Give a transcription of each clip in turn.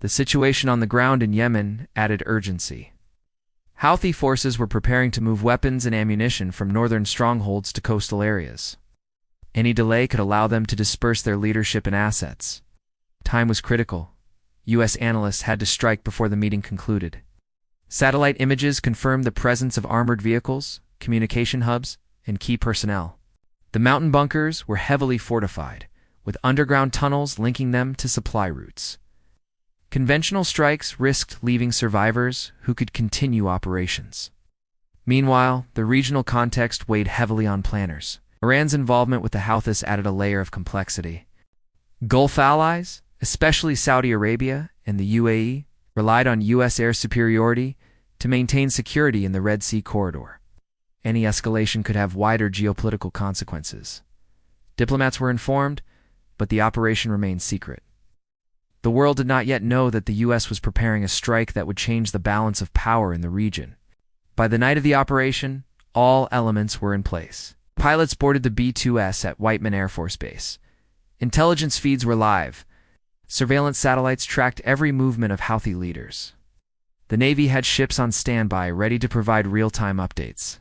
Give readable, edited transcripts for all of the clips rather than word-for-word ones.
The situation on the ground in Yemen added urgency. Houthi forces were preparing to move weapons and ammunition from northern strongholds to coastal areas. Any delay could allow them to disperse their leadership and assets. Time was critical. U.S. analysts had to strike before the meeting concluded. Satellite images confirmed the presence of armored vehicles, communication hubs, and key personnel. The mountain bunkers were heavily fortified, with underground tunnels linking them to supply routes. Conventional strikes risked leaving survivors who could continue operations. Meanwhile, the regional context weighed heavily on planners. Iran's involvement with the Houthis added a layer of complexity. Gulf allies, especially Saudi Arabia and the UAE, relied on U.S. air superiority to maintain security in the Red Sea corridor. Any escalation could have wider geopolitical consequences. Diplomats were informed, but the operation remained secret. The world did not yet know that the U.S. was preparing a strike that would change the balance of power in the region. By the night of the operation, all elements were in place. Pilots boarded the B-2S at Whiteman Air Force Base. Intelligence feeds were live. Surveillance satellites tracked every movement of Houthi leaders. The Navy had ships on standby ready to provide real-time updates.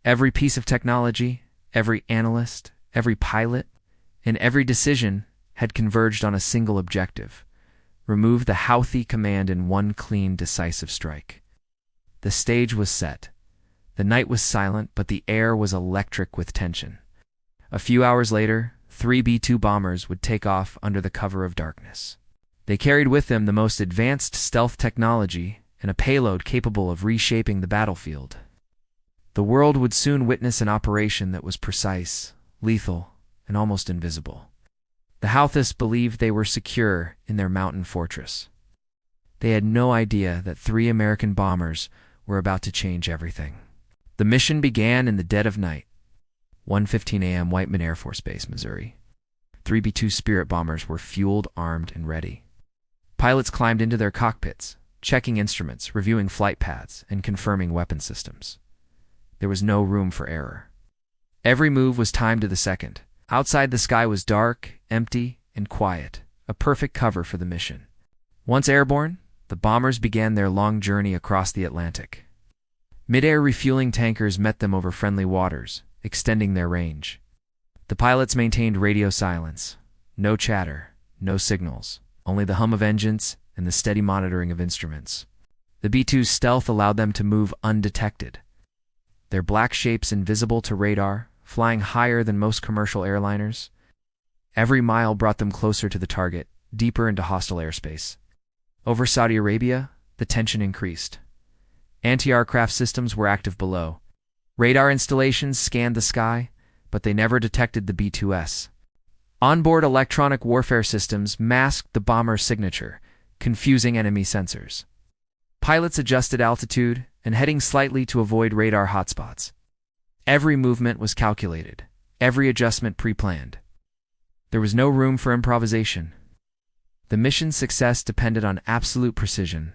Every piece of technology, every analyst, every pilot, and every decision had converged on a single objective: remove the Houthi command in one clean, decisive strike. The stage was set. The night was silent, but the air was electric with tension. A few hours later, 3 B-2 bombers would take off under the cover of darkness. They carried with them the most advanced stealth technology and a payload capable of reshaping the battlefield. The world would soon witness an operation that was precise, lethal, and almost invisible. The Houthis believed they were secure in their mountain fortress. They had no idea that 3 American bombers were about to change everything. The mission began in the dead of night. 1:15 a.m. Whiteman Air Force Base, Missouri. 3 B-2 Spirit bombers were fueled, armed, and ready. Pilots climbed into their cockpits, checking instruments, reviewing flight paths, and confirming weapon systems. There was no room for error. Every move was timed to the second. Outside, the sky was dark, empty, and quiet, a perfect cover for the mission. Once airborne, the bombers began their long journey across the Atlantic. Mid-air refueling tankers met them over friendly waters, extending their range. The pilots maintained radio silence. No chatter, no signals, only the hum of engines and the steady monitoring of instruments. The B-2's stealth allowed them to move undetected. Their black shapes invisible to radar, flying higher than most commercial airliners. Every mile brought them closer to the target, deeper into hostile airspace. Over Saudi Arabia, the tension increased. Anti-aircraft systems were active below. Radar installations scanned the sky, but they never detected the B-2S. Onboard electronic warfare systems masked the bomber's signature, confusing enemy sensors. Pilots adjusted altitude and heading slightly to avoid radar hotspots. Every movement was calculated, every adjustment pre-planned. There was no room for improvisation. The mission's success depended on absolute precision,